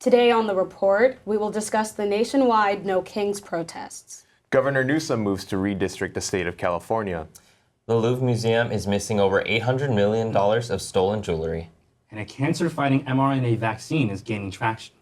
Today on The Report, we will discuss the nationwide No Kings protests. Governor Newsom moves to redistrict the state of California. The Louvre Museum is missing over $800 million of stolen jewelry. And a cancer-fighting mRNA vaccine is gaining traction.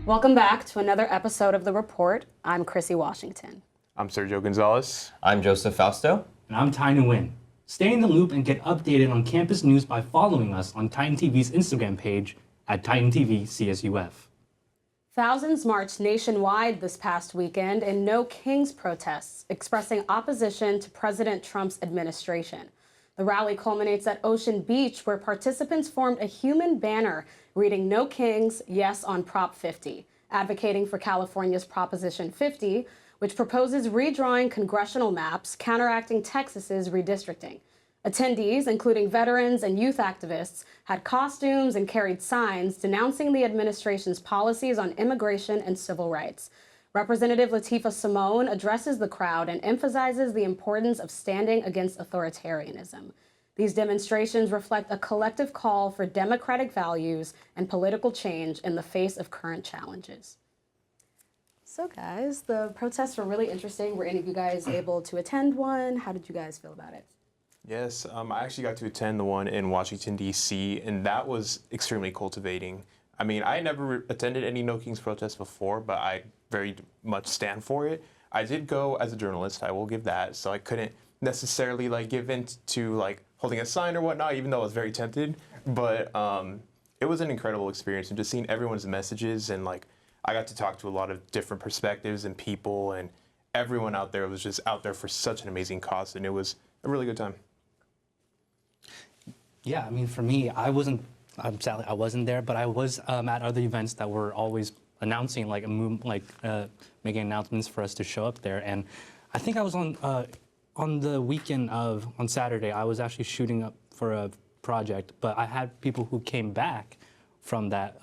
Welcome back to another episode of The Report. I'm Chrissy Washington. I'm Sergio Gonzalez. I'm Joseph Fausto. And I'm Ty Nguyen. Stay in the loop and get updated on campus news by following us on Titan TV's Instagram page at Titan TV CSUF. Thousands marched nationwide this past weekend in No Kings protests, expressing opposition to President Trump's administration. The rally culminates at Ocean Beach, where participants formed a human banner reading "No Kings, Yes on Prop 50," advocating for California's Proposition 50, which proposes redrawing congressional maps, counteracting Texas's redistricting. Attendees, including veterans and youth activists, had costumes and carried signs denouncing the administration's policies on immigration and civil rights. Representative Latifah Simone addresses the crowd and emphasizes the importance of standing against authoritarianism. These demonstrations reflect a collective call for democratic values and political change in the face of current challenges. So guys, the protests were really interesting. Were any of you guys able to attend one? How did you guys feel about it? Yes, I actually got to attend the one in Washington, D.C., and that was extremely cultivating. I mean, I never attended any No Kings protests before, but I very much stand for it. I did go as a journalist, I will give that, so I couldn't necessarily give in to holding a sign or whatnot, even though I was very tempted. But it was an incredible experience, and just seeing everyone's messages, and I got to talk to a lot of different perspectives and people, and everyone out there was just out there for such an amazing cause, and it was a really good time. Yeah, I mean, for me, sadly I wasn't there, but I was at other events that were always announcing, making announcements for us to show up there. And I think I was on the weekend on Saturday, I was actually shooting up for a project, but I had people who came back from that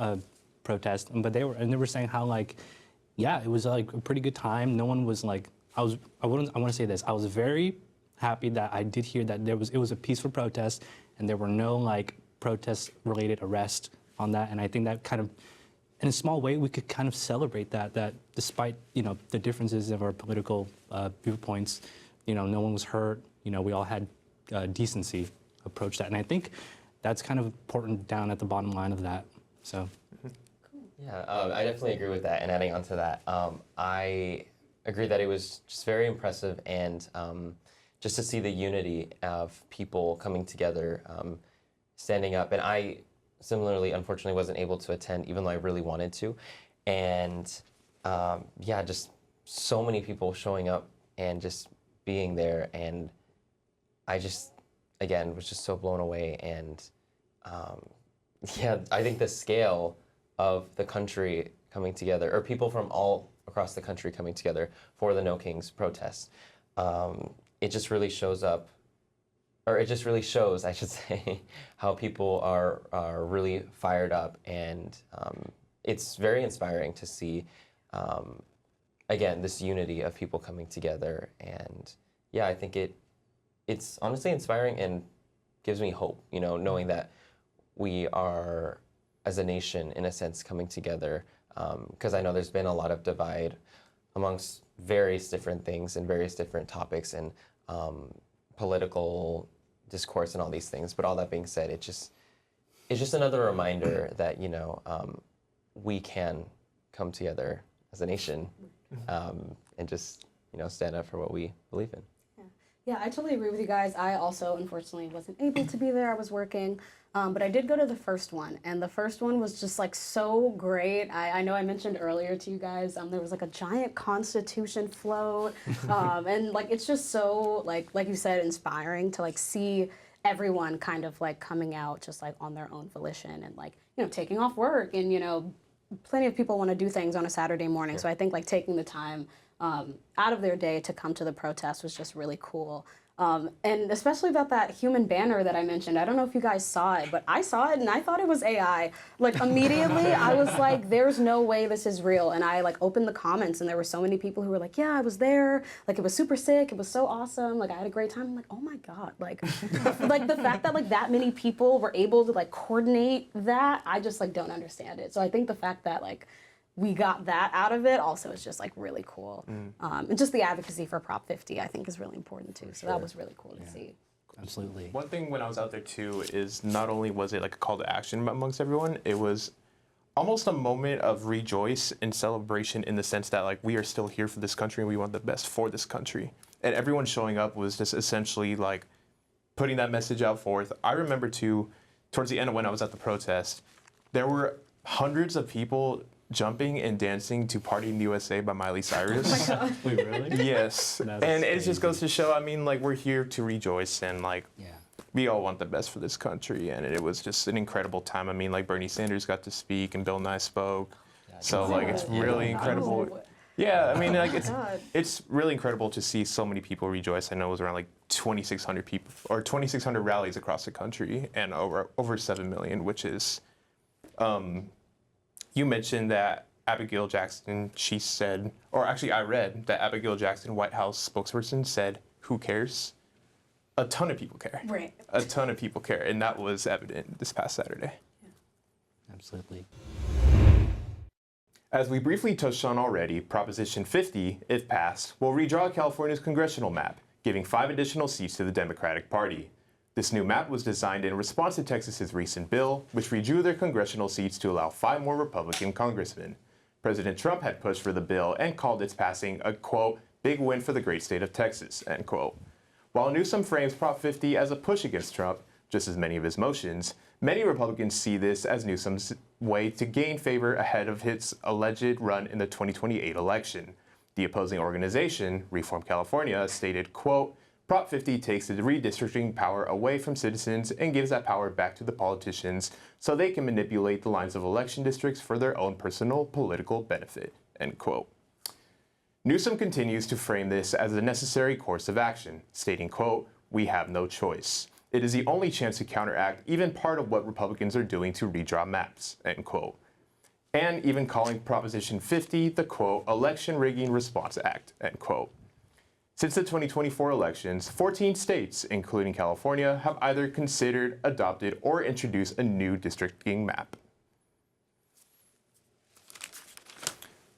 protest, but they were saying how it was a pretty good time. No one was I want to say this, I was very happy that I did hear that it was a peaceful protest and there were no protest related arrests on that. And I think that kind of, in a small way, we could kind of celebrate that despite, the differences of our political viewpoints, no one was hurt, we all had decency approach that. And I think that's kind of important down at the bottom line of that, so. Yeah, I definitely agree with that. And adding on to that, I agree that it was just very impressive, and just to see the unity of people coming together, standing up. And I similarly, unfortunately, wasn't able to attend, even though I really wanted to. And just so many people showing up and just being there. And I just, again, was just so blown away. And I think the scale of the country coming together, or people from all across the country coming together for the No Kings protests, it just really shows, I should say, how people are really fired up. And it's very inspiring to see, again, this unity of people coming together. And I think it's honestly inspiring and gives me hope, knowing that we are, as a nation, in a sense, coming together. Because I know there's been a lot of divide amongst various different things and various different topics and political discourse and all these things. But all that being said, it's just another reminder that we can come together as a nation, and just stand up for what we believe in. Yeah, I totally agree with you guys. I also, unfortunately, wasn't able to be there. I was working. But I did go to the first one, and the first one was just so great. I know I mentioned earlier to you guys, there was a giant Constitution float, and it's just so like you said, inspiring to see everyone kind of coming out just on their own volition and taking off work, and plenty of people want to do things on a Saturday morning. Sure. So I think taking the time out of their day to come to the protest was just really cool. And especially about that human banner that I mentioned. I don't know if you guys saw it, but I saw it and I thought it was AI. Like immediately I was like, there's no way this is real. And I like opened the comments and there were so many people who were like, yeah, I was there. Like it was super sick. It was so awesome. Like I had a great time. I'm like, oh my God. Like, like the fact that like that many people were able to like coordinate that, I just like don't understand it. So I think the fact that like we got that out of it also is just like really cool. And just the advocacy for Prop 50 I think is really important too. So that was really cool to see. Absolutely. One thing when I was out there too is not only was it like a call to action amongst everyone, it was almost a moment of rejoice and celebration in the sense that like we are still here for this country and we want the best for this country. And everyone showing up was just essentially like putting that message out forth. I remember too, towards the end of when I was at the protest, there were hundreds of people jumping and dancing to Party in the USA by Miley Cyrus. Oh my God. Wait, really? Yes. That's And it crazy. just goes to show, I mean, like, we're here to rejoice and, like, Yeah. we all want the best for this country. And it was just an incredible time. I mean, like, Bernie Sanders got to speak and Bill Nye spoke. So, like, it's really incredible. Yeah, I mean, like, it's really incredible to see so many people rejoice. I know it was around, like, 2,600 people, or 2,600 rallies across the country, and over 7 million, which is, you mentioned that Abigail Jackson, she said, or actually I read that Abigail Jackson, White House spokesperson, said, who cares? A ton of people care. Right. A ton of people care, and that was evident this past Saturday. Absolutely. As we briefly touched on already, Proposition 50, if passed, will redraw California's congressional map, giving 5 additional seats to the Democratic Party. This new map was designed in response to Texas's recent bill, which redrew their congressional seats to allow 5 more Republican congressmen. President Trump had pushed for the bill and called its passing a, quote, big win for the great state of Texas, end quote. While Newsom frames Prop 50 as a push against Trump, just as many of his motions, many Republicans see this as Newsom's way to gain favor ahead of his alleged run in the 2028 election. The opposing organization, Reform California, stated, quote, Prop 50 takes the redistricting power away from citizens and gives that power back to the politicians so they can manipulate the lines of election districts for their own personal political benefit, end quote. Newsom continues to frame this as a necessary course of action, stating, quote, we have no choice. It is the only chance to counteract even part of what Republicans are doing to redraw maps, end quote. And even calling Proposition 50 the, quote, election rigging response act, end quote. Since the 2024 elections, 14 states, including California, have either considered, adopted, or introduced a new districting map.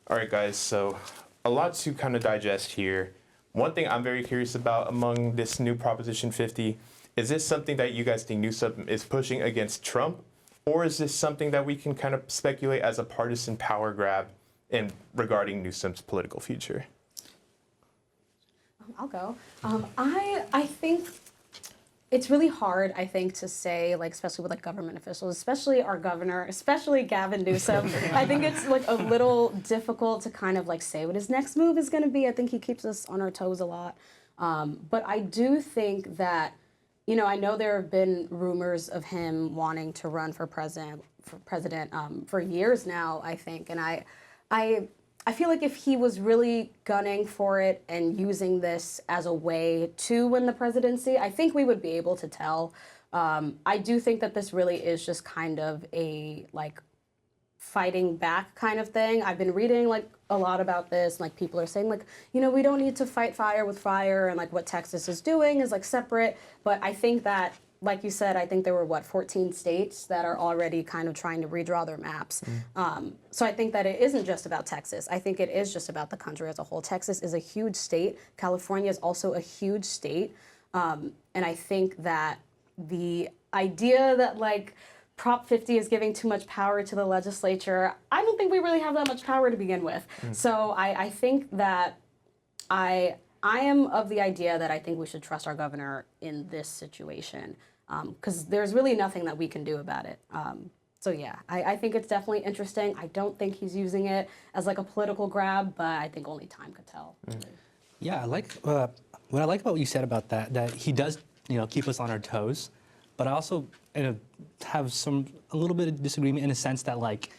All right, guys, so a lot to kind of digest here. One thing I'm very curious about among this new Proposition 50, is this something that you guys think Newsom is pushing against Trump? Or is this something that we can kind of speculate as a partisan power grab in regarding Newsom's political future? I'll go. I think it's really hard, I think, to say, like, especially with like government officials, especially our governor, especially Gavin Newsom. I think it's like a little difficult to kind of like say what his next move is going to be. I think he keeps us on our toes a lot. But I do think that, you know, I know there have been rumors of him wanting to run for president for years now, I think, and I feel like if he was really gunning for it and using this as a way to win the presidency, I think we would be able to tell. I do think that this really is just kind of a like fighting back kind of thing. I've been reading like a lot about this. Like people are saying like, you know, we don't need to fight fire with fire, and like what Texas is doing is like separate. But I think that, like you said, I think there were, 14 states that are already kind of trying to redraw their maps. So I think that it isn't just about Texas. I think it is just about the country as a whole. Texas is a huge state. California is also a huge state. And I think that the idea that, like, Prop 50 is giving too much power to the legislature, I don't think we really have that much power to begin with. So I think that I am of the idea that I think we should trust our governor in this situation, because there's really nothing that we can do about it. So yeah, I think it's definitely interesting. I don't think he's using it as like a political grab, but I think only time could tell. Yeah, I like what I like about what you said about that he does, you know, keep us on our toes, but I also have a little bit of disagreement in a sense that, like,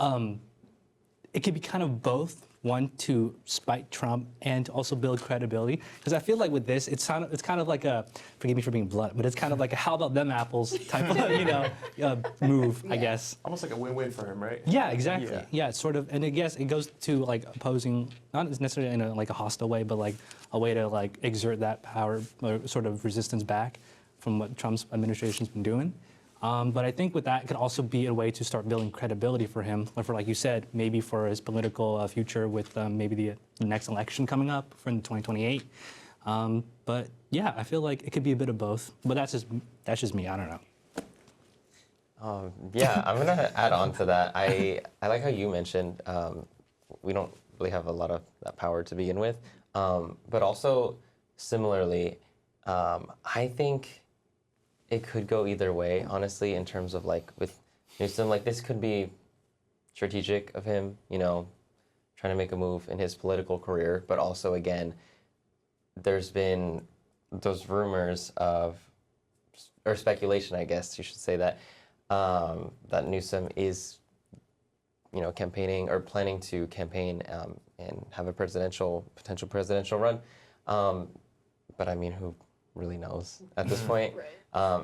it could be kind of both, one, to spite Trump and to also build credibility. Because I feel like with this, it's kind of like a, forgive me for being blunt, but it's kind of like a how about them apples type of, move, I guess. Almost like a win-win for him, right? Yeah, exactly. Yeah. Yeah, it's sort of, and I guess it goes to like opposing, not necessarily in a hostile way, but like a way to like exert that power or sort of resistance back from what Trump's administration's been doing. But I think with that, it could also be a way to start building credibility for him, or for, like you said, maybe for his political future with maybe the next election coming up for in 2028. But yeah, I feel like it could be a bit of both. But that's just me. I don't know. Yeah, I'm gonna add on to that. I like how you mentioned we don't really have a lot of that power to begin with, but also similarly, I think it could go either way, honestly, in terms of like with Newsom, like this could be strategic of him, trying to make a move in his political career, but also again, there's been those rumors of, or speculation, I guess you should say that, that Newsom is, campaigning or planning to campaign and have a potential presidential run. But I mean, who really knows at this point? Right.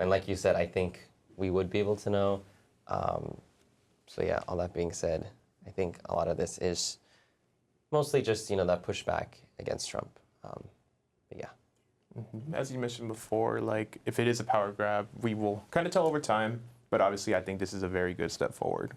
And like you said, I think we would be able to know. So yeah, all that being said, I think a lot of this is mostly just, that pushback against Trump. But yeah. As you mentioned before, like if it is a power grab, we will kind of tell over time. But obviously, I think this is a very good step forward.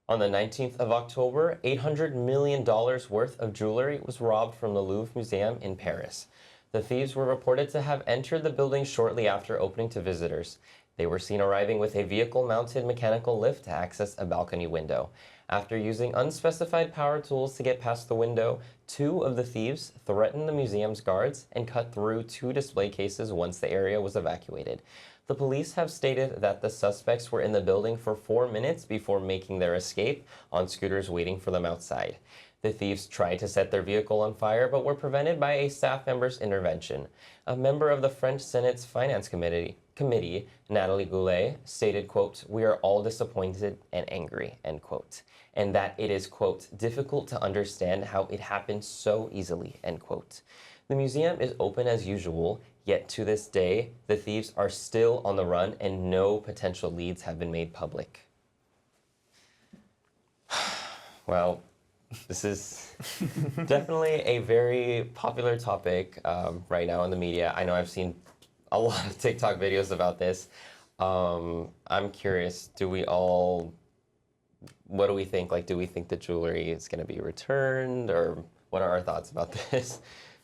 On the 19th of October, $800 million worth of jewelry was robbed from the Louvre Museum in Paris. The thieves were reported to have entered the building shortly after opening to visitors. They were seen arriving with a vehicle-mounted mechanical lift to access a balcony window. After using unspecified power tools to get past the window, 2 of the thieves threatened the museum's guards and cut through 2 display cases once the area was evacuated. The police have stated that the suspects were in the building for 4 minutes before making their escape on scooters waiting for them outside. The thieves tried to set their vehicle on fire but were prevented by a staff member's intervention. A member of the French Senate's Finance Committee, Nathalie Goulet, stated, quote, "We are all disappointed and angry," end quote, and that it is, quote, "difficult to understand how it happened so easily," end quote. The museum is open as usual, yet to this day, the thieves are still on the run and no potential leads have been made public. Well, this is definitely a very popular topic right now in the media. I know I've seen a lot of TikTok videos about this. I'm curious, what do we think? Like, do we think the jewelry is going to be returned, or what are our thoughts about this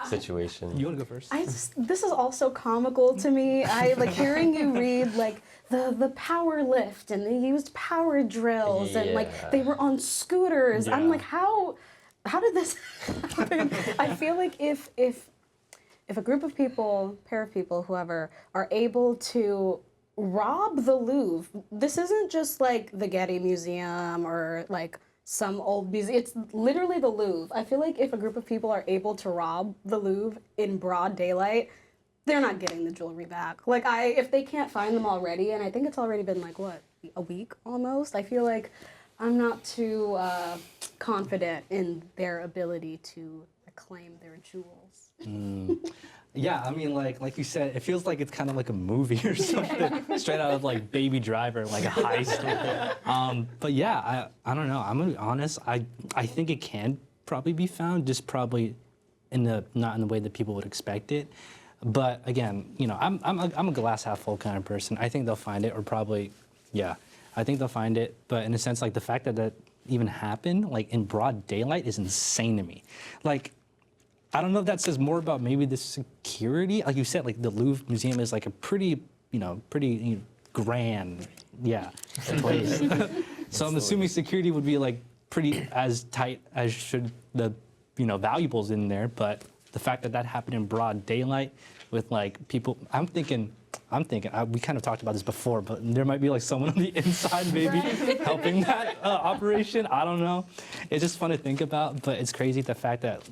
situation? You want to go first? This is also comical to me. I like hearing you read like the power lift, and they used power drills, and like they were on scooters. Yeah. I'm like, how did this happen? I feel like if a group of people, pair of people, whoever, are able to rob the Louvre, this isn't just like the Getty Museum or like some old museum. It's literally the Louvre. I feel like if a group of people are able to rob the Louvre in broad daylight, they're not getting the jewelry back. Like if they can't find them already, and I think it's already been like what, a week almost. I feel like I'm not too confident in their ability to reclaim their jewels. Yeah, I mean, like you said, it feels like it's kind of like a movie or something, straight out of like Baby Driver, like a heist. But yeah, I don't know. I'm gonna be honest. I think it can probably be found, just probably not in the way that people would expect it. But again, I'm a glass half full kind of person. I think they'll find it, or probably, yeah, I think they'll find it. But in a sense, like the fact that even happened, like in broad daylight, is insane to me. Like, I don't know if that says more about maybe the security. Like you said, like the Louvre Museum is like a pretty grand, place. So I'm assuming security would be like pretty as tight as should the, valuables in there. But the fact that happened in broad daylight with like people, I'm thinking, we kind of talked about this before, but there might be like someone on the inside maybe helping that operation. I don't know. It's just fun to think about, but it's crazy the fact that,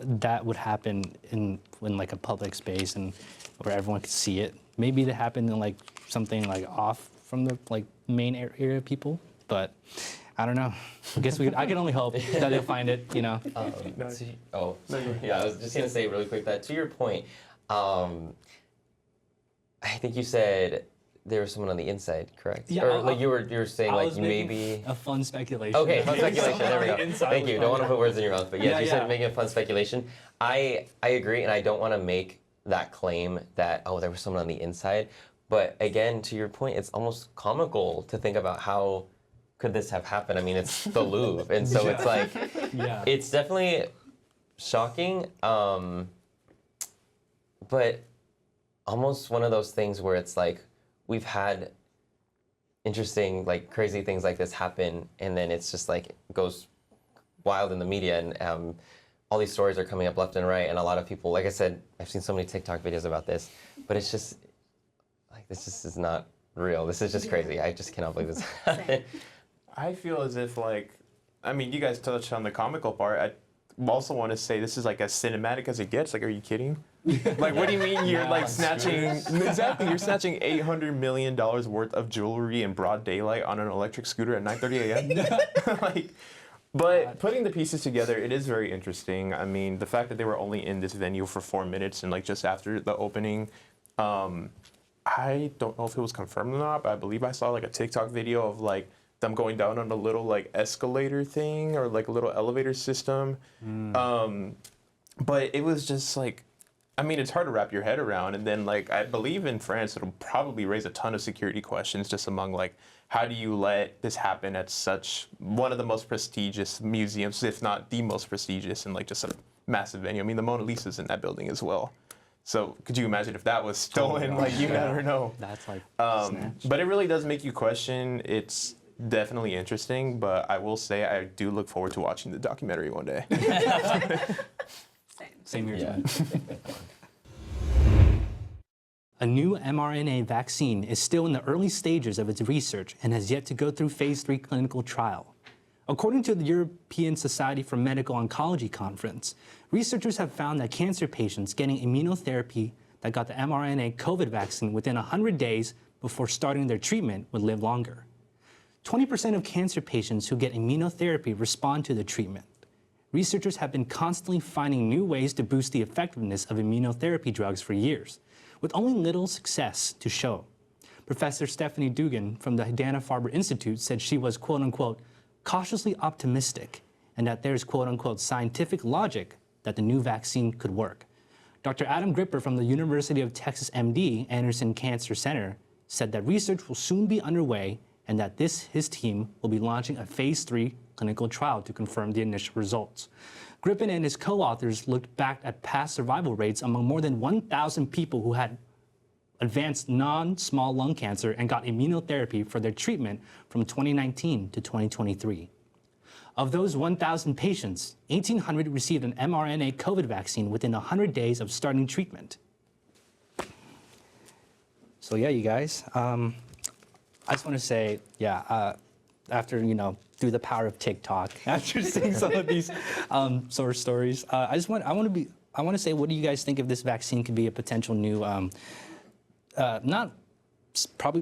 that would happen in like a public space and where everyone could see it. Maybe it happened in like something like off from the like main area of people, but I don't know. I can only hope that they'll find it, you know. Yeah, I was just going to say really quick that to your point, I think you said there was someone on the inside, correct? Yeah, or like you were saying like maybe a fun speculation. Okay, fun speculation. There we go. Thank you. Don't want to put words in your mouth, but yes, you said yeah. making a fun speculation. I agree, and I don't want to make that claim that there was someone on the inside. But again, to your point, it's almost comical to think about how could this have happened. I mean, it's the Louvre, and so it's like it's definitely shocking, but almost one of those things where it's like we've had interesting, like crazy things like this happen, and then it's just like goes wild in the media, and all these stories are coming up left and right, and a lot of people, like I said, I've seen so many TikTok videos about this, but it's just like this just is not real. This is just crazy. I just cannot believe this happened. I feel as if you guys touched on the comical part. I also want to say this is like as cinematic as it gets. Like, are you kidding? Like, what do you mean you're like snatching? Exactly, you're snatching $800 million worth of jewelry in broad daylight on an electric scooter at 9:30 a.m. But putting the pieces together, it is very interesting. I mean, the fact that they were only in this venue for 4 minutes and like just after the opening, I don't know if it was confirmed or not, but I believe I saw like a TikTok video of like them going down on a little like escalator thing or like a little elevator system. But it was just like, I mean, it's hard to wrap your head around. And then like, I believe in France, it'll probably raise a ton of security questions just among like, how do you let this happen at such one of the most prestigious museums, if not the most prestigious, and like just a massive venue? I mean, the Mona Lisa's in that building as well. So could you imagine if that was stolen? Like, you never know. That's like snatched. But it really does make you question. It's definitely interesting, but I will say I do look forward to watching the documentary one day. Same here. A new mRNA vaccine is still in the early stages of its research and has yet to go through phase 3 clinical trial. According to the European Society for Medical Oncology conference, researchers have found that cancer patients getting immunotherapy that got the mRNA COVID vaccine within 100 days before starting their treatment would live longer. 20% of cancer patients who get immunotherapy respond to the treatment. Researchers have been constantly finding new ways to boost the effectiveness of immunotherapy drugs for years, with only little success to show. Professor Stephanie Dugan from the Dana-Farber Institute said she was, quote-unquote, cautiously optimistic, and that there's, quote-unquote, scientific logic that the new vaccine could work. Dr. Adam Gripper from the University of Texas MD Anderson Cancer Center said that research will soon be underway and that his team will be launching a phase 3 clinical trial to confirm the initial results. Grippen and his co-authors looked back at past survival rates among more than 1,000 people who had advanced non-small lung cancer and got immunotherapy for their treatment from 2019 to 2023. Of those 1,000 patients, 1,800 received an mRNA COVID vaccine within 100 days of starting treatment. So yeah, you guys, I just want to say, after, through the power of TikTok, after seeing some of these source stories, I want to say, what do you guys think if this vaccine could be a potential new,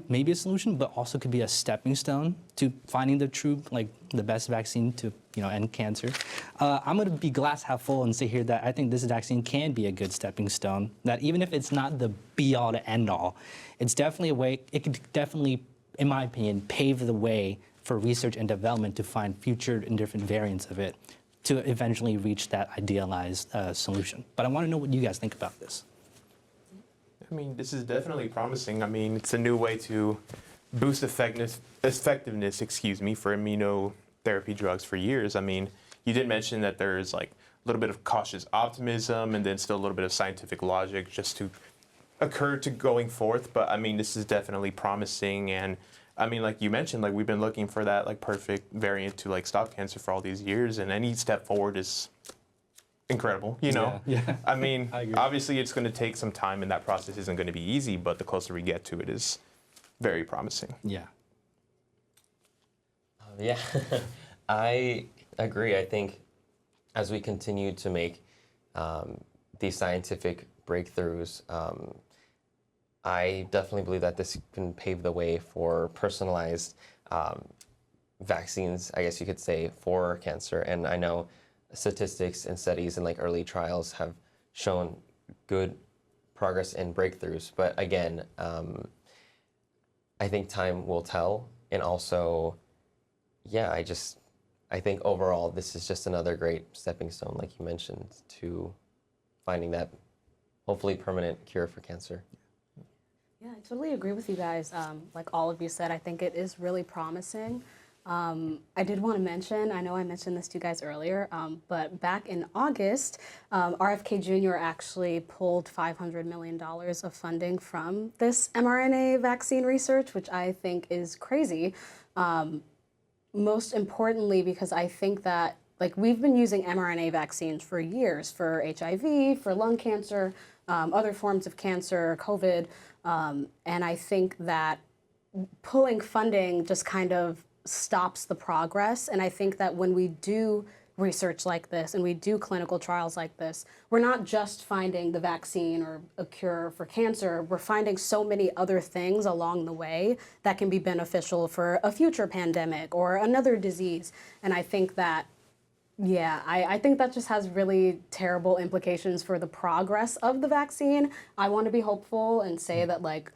maybe a solution, but also could be a stepping stone to finding the best vaccine to, end cancer. I'm going to be glass half full and say here that I think this vaccine can be a good stepping stone, that even if it's not the be all to end all, it's definitely a way, it could definitely, in my opinion, pave the way for research and development to find future and different variants of it to eventually reach that idealized solution. But I want to know what you guys think about this. I mean, this is definitely promising. I mean, it's a new way to boost effectiveness, for immunotherapy drugs for years. I mean, you did mention that there's like a little bit of cautious optimism and then still a little bit of scientific logic just to occur to going forth. But I mean, this is definitely promising. And I mean, like you mentioned, like we've been looking for that like perfect variant to like stop cancer for all these years. And any step forward is incredible, Yeah. I mean, obviously it's going to take some time and that process isn't going to be easy, but the closer we get to it is very promising. Yeah. I agree. I think as we continue to make these scientific breakthroughs, I definitely believe that this can pave the way for personalized vaccines, I guess you could say, for cancer. And I know statistics and studies and like early trials have shown good progress in breakthroughs. But again, I think time will tell. And also, yeah, I think overall this is just another great stepping stone, like you mentioned, to finding that hopefully permanent cure for cancer. Yeah, I totally agree with you guys. Like all of you said, I think it is really promising. I did want to mention, I know I mentioned this to you guys earlier, but back in August, RFK Jr. actually pulled $500 million of funding from this mRNA vaccine research, which I think is crazy. Most importantly, because I think that like we've been using mRNA vaccines for years for HIV, for lung cancer, other forms of cancer, COVID, and I think that pulling funding just kind of stops the progress. And I think that when we do research like this and we do clinical trials like this, we're not just finding the vaccine or a cure for cancer, we're finding so many other things along the way that can be beneficial for a future pandemic or another disease. And I think that, yeah, I think that just has really terrible implications for the progress of the vaccine. I want to be hopeful and say that like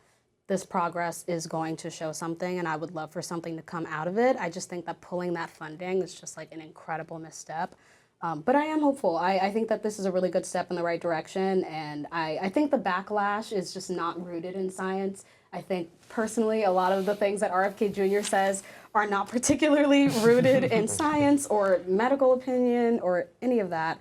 this progress is going to show something, and I would love for something to come out of it. I just think that pulling that funding is just like an incredible misstep. But I am hopeful. I think that this is a really good step in the right direction, and I think the backlash is just not rooted in science. I think personally a lot of the things that RFK Jr. says are not particularly rooted in science or medical opinion or any of that.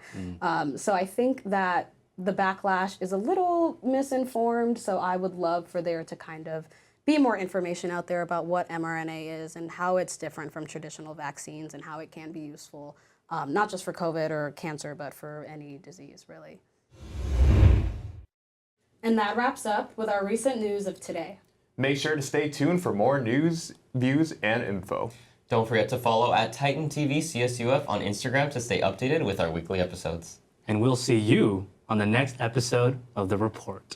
So I think that the backlash is a little misinformed, so I would love for there to kind of be more information out there about what mRNA is and how it's different from traditional vaccines and how it can be useful, not just for COVID or cancer, but for any disease, really. And that wraps up with our recent news of today. Make sure to stay tuned for more news, views, and info. Don't forget to follow at Titan TV CSUF on Instagram to stay updated with our weekly episodes. And we'll see you on the next episode of The Report.